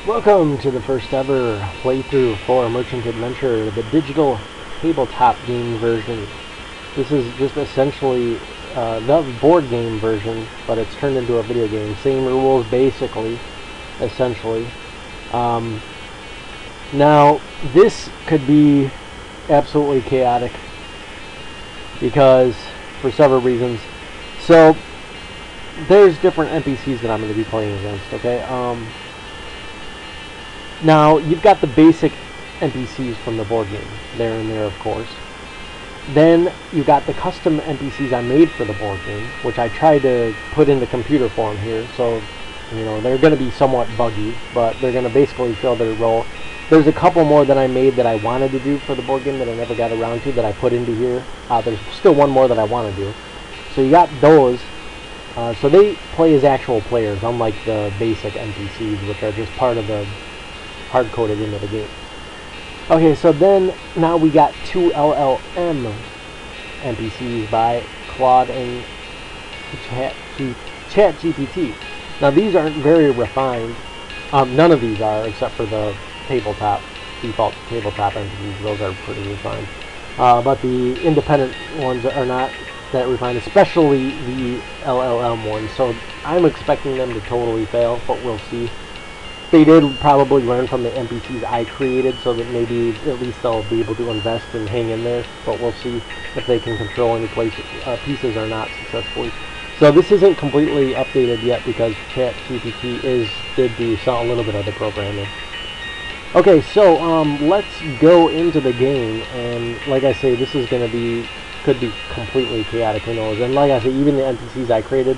Welcome to the first ever playthrough for Merchant Adventure, the digital tabletop game version. This is just essentially the board game version, but it's turned into a video game. Same rules, basically, essentially. Now, this could be absolutely chaotic because, for several reasons. So, there's different NPCs that I'm going to be playing against, okay? Now, you've got the basic NPCs from the board game. They're in there, of course. Then, you've got the custom NPCs I made for the board game, which I tried to put into computer form here. So, you know, they're going to be somewhat buggy, but they're going to basically fill their role. There's a couple more that I made that I wanted to do for the board game that I never got around to that I put into here. There's still one more that I want to do. So you got those. So they play as actual players, unlike the basic NPCs, which are just part of the hard-coded into the game. Okay, so then now we got two LLM NPCs by Claude and ChatGPT. Now these aren't very refined. None of these are, except for the default tabletop NPCs. Those are pretty refined. But the independent ones are not that refined, especially the LLM ones. So I'm expecting them to totally fail, but we'll see. They did probably learn from the NPCs I created, so that maybe at least they'll be able to invest and hang in there. But we'll see if they can control any pieces or not successfully. So this isn't completely updated yet because ChatGPT did do a little bit of the programming. Okay, so let's go into the game, and like I say, this is going to could be completely chaotic, who knows. And like I say, even the NPCs I created,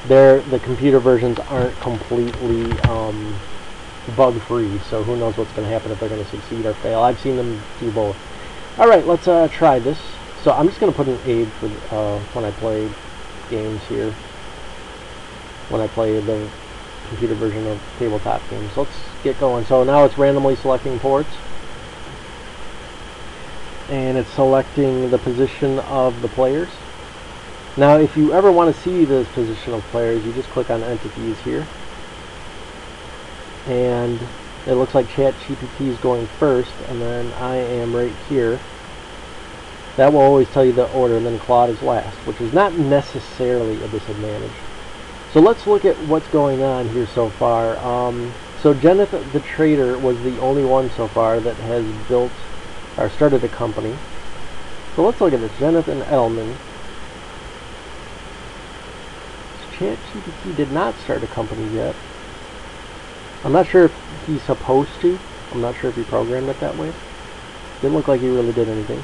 the computer versions aren't completely bug-free, so who knows what's going to happen, if they're going to succeed or fail. I've seen them do both. Alright, let's try this. So I'm just going to put an aid for when I play games here, when I play the computer version of tabletop games. Let's get going. So now it's randomly selecting ports, and it's selecting the position of the players. Now if you ever want to see the position of players, you just click on entities here, and it looks like ChatGPT is going first, and then I am right here. That will always tell you the order, and then Claude is last, which is not necessarily a disadvantage. So let's look at what's going on here so far. So Jeneth the Trader was the only one so far that has built or started a company. So let's look at this. Jeneth and Edelman. ChatGPT did not start a company yet. I'm not sure if he's supposed to. I'm not sure if he programmed it that way. Didn't look like he really did anything.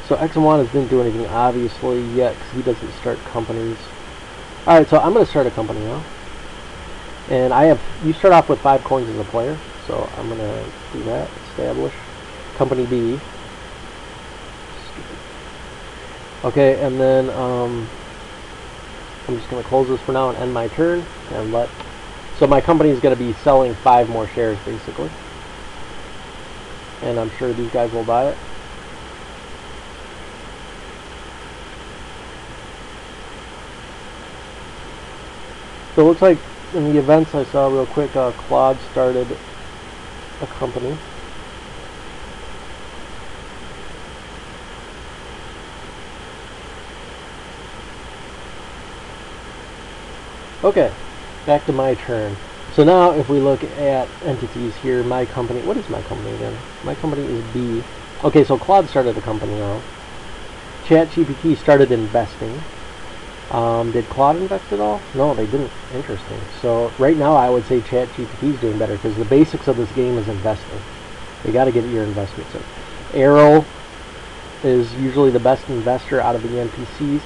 So X1 didn't do anything obviously yet because he doesn't start companies. Alright, so I'm going to start a company now. And you start off with 5 coins as a player. So I'm going to do that. Establish. Company B. Okay, and then I'm just going to close this for now and end my turn. So my company is going to be selling 5 more shares basically. And I'm sure these guys will buy it. So it looks like in the events I saw real quick, Claude started a company. Okay, back to my turn. So now if we look at entities here, my company, what is my company again? My company is B. Okay, so Claude started a company now. ChatGPT started investing. Did Claude invest at all? No, they didn't. Interesting. So right now I would say ChatGPT is doing better because the basics of this game is investing. You got to get your investments in. Arrow is usually the best investor out of the NPCs.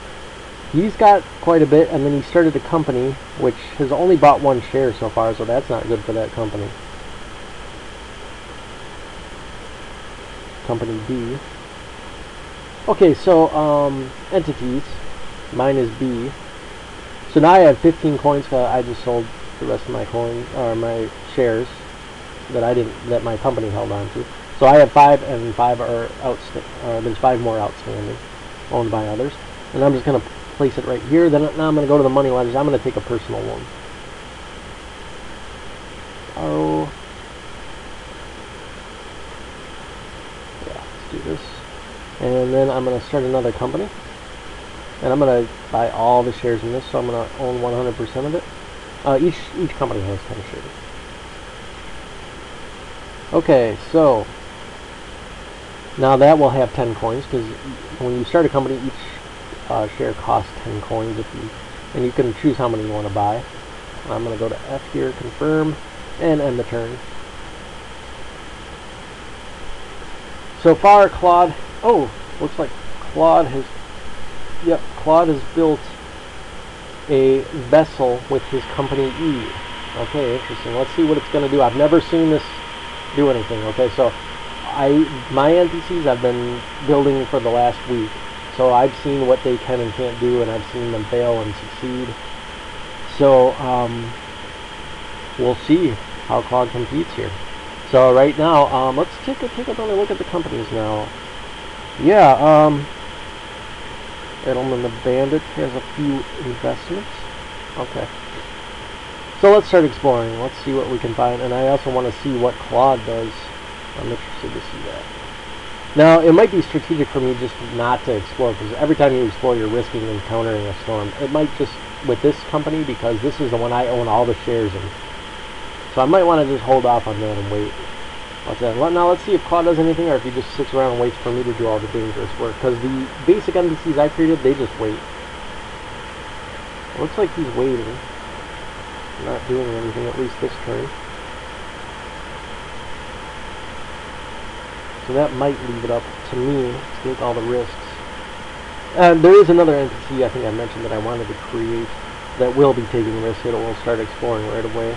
He's got quite a bit, and then he started a company which has only bought 1 share so far, so that's not good for that company. Company B. Okay, so entities. Mine is B. So now I have 15 coins. I just sold the rest of my coins or my shares that my company held on to. So I have 5, and 5 are there's 5 more outstanding, owned by others. And I'm just going to place it right here. Then now I'm going to go to the money letters. I'm going to take a personal loan. Oh. Yeah, let's do this. And then I'm going to start another company. And I'm going to buy all the shares in this, so I'm going to own 100% of it. Each company has 10 shares. Okay, so now that will have 10 coins, because when you start a company, each share costs 10 coins, and you can choose how many you want to buy. I'm going to go to F here, confirm, and end the turn. So far, Claude, looks like Claude has built a vessel with his company E. Okay, interesting. Let's see what it's going to do. I've never seen this do anything. Okay, so my NPCs I've been building for the last week, so I've seen what they can and can't do, and I've seen them fail and succeed. So we'll see how Claude competes here. So right now, let's take another look at the companies now. Yeah, Edelman the Bandit has a few investments. Okay. So let's start exploring. Let's see what we can find. And I also want to see what Claude does. I'm interested to see that. Now, it might be strategic for me just not to explore, because every time you explore, you're risking encountering a storm. It might just, with this company, because this is the one I own all the shares in. So I might want to just hold off on that and wait. Now let's see if Claude does anything, or if he just sits around and waits for me to do all the dangerous work. Because the basic NPCs I created, they just wait. It looks like he's waiting. Not doing anything, at least this turn. So that might leave it up to me to take all the risks. There is another NPC I think I mentioned that I wanted to create that will be taking risks. It will start exploring right away,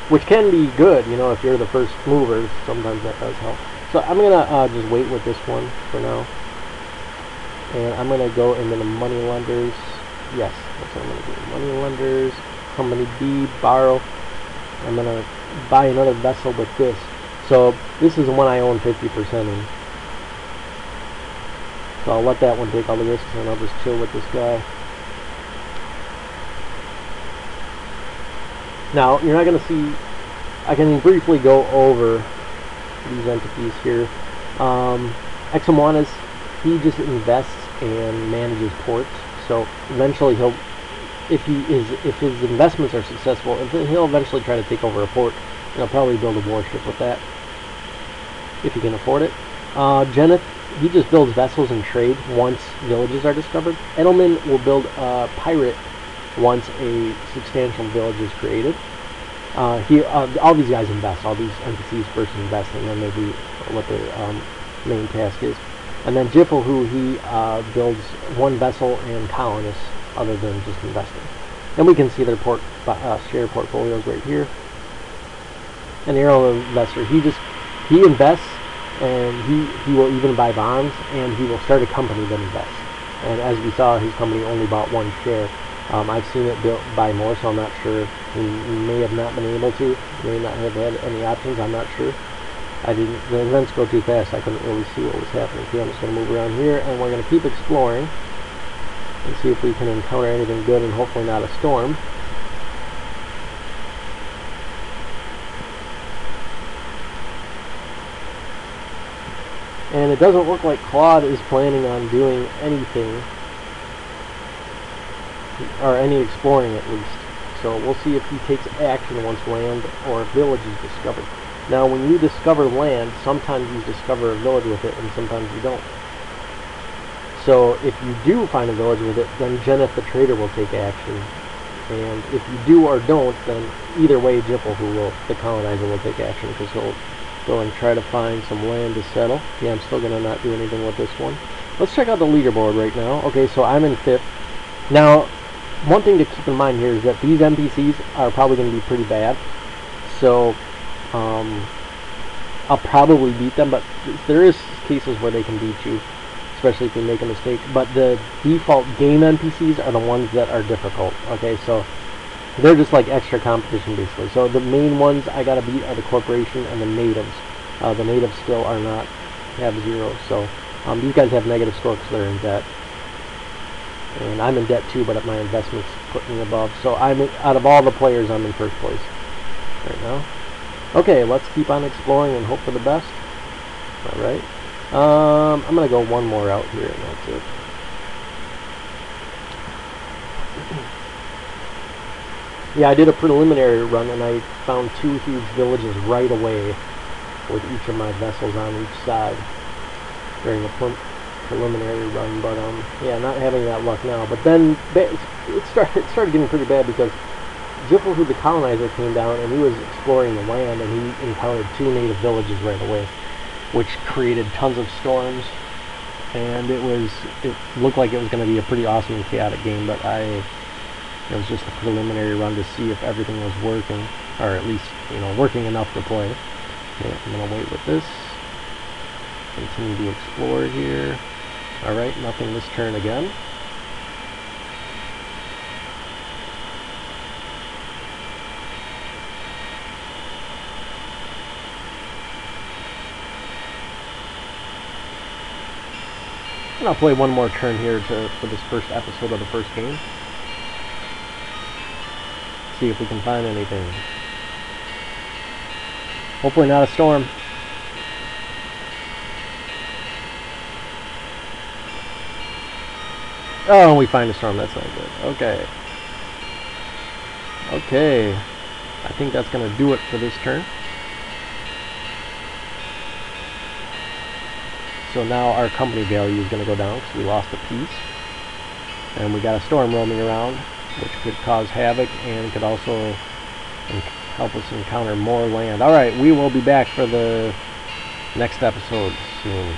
which can be good, you know, if you're the first movers. Sometimes that does help. So I'm gonna just wait with this one for now, and I'm gonna go into the money lenders. Yes, that's what I'm gonna do. Money lenders, company B, borrow. I'm gonna buy another vessel with this. So this is the one I own 50% in. So I'll let that one take all the risks, and I'll just chill with this guy. Now, you're not going to see, I can briefly go over these entities here. Exomonas, he just invests and manages ports. So eventually if his investments are successful, he'll eventually try to take over a port. And he'll probably build a warship with that, if he can afford it. Geneth, he just builds vessels and trade once villages are discovered. Edelman will build a pirate once a substantial village is created. All these guys invest. All these NPCs first invest, and then they do what their main task is. And then Jiffle, who he builds one vessel and colonists, other than just investing. And we can see their share portfolios right here. An Arrow investor, he invests, and he will even buy bonds, and he will start a company that invests. And as we saw, his company only bought one share. I've seen it buy more, so I'm not sure. He may have not been able to. May not have had any options. I'm not sure. The events go too fast. I couldn't really see what was happening. Okay, I'm just going to move around here, and we're going to keep exploring and see if we can encounter anything good, and hopefully not a storm. And it doesn't look like Claude is planning on doing anything, or any exploring at least. So we'll see if he takes action once land or a village is discovered. Now, when you discover land, sometimes you discover a village with it, and sometimes you don't. So if you do find a village with it, then Geneth the trader will take action. And if you do or don't, then either way, Jiffle, the colonizer, will take action, because he'll go and try to find some land to settle. Yeah, I'm still going to not do anything with this one. Let's check out the leaderboard right now. Okay, so I'm in 5th. Now, one thing to keep in mind here is that these NPCs are probably going to be pretty bad. So, I'll probably beat them, but there is cases where they can beat you, especially if you make a mistake. But the default game NPCs are the ones that are difficult. Okay, so they're just like extra competition, basically. So the main ones I gotta beat are the corporation and the natives. The natives still have 0. So these guys have negative score because they're in debt. And I'm in debt too, but my investments put me above. So out of all the players, I'm in 1st place right now. Okay, let's keep on exploring and hope for the best. Alright. I'm going to go one more out here, and that's it. Yeah, I did a preliminary run, and I found 2 huge villages right away with each of my vessels on each side during the preliminary run. But yeah, not having that luck now. But then it started getting pretty bad because Jifflehood the colonizer came down, and he was exploring the land, and he encountered 2 native villages right away, which created tons of storms. And it looked like it was going to be a pretty awesome and chaotic game, but it was just a preliminary run to see if everything was working, or at least, working enough to play. Okay, I'm going to wait with this. Continue to explore here. Alright, nothing this turn again. And I'll play one more turn here for this first episode of the first game. See if we can find anything. Hopefully not a storm. Oh, we find a storm. That's not good. Okay. Okay. I think that's going to do it for this turn. So now our company value is going to go down because we lost a piece. And we got a storm roaming around, which could cause havoc and could also help us encounter more land. Alright, we will be back for the next episode soon.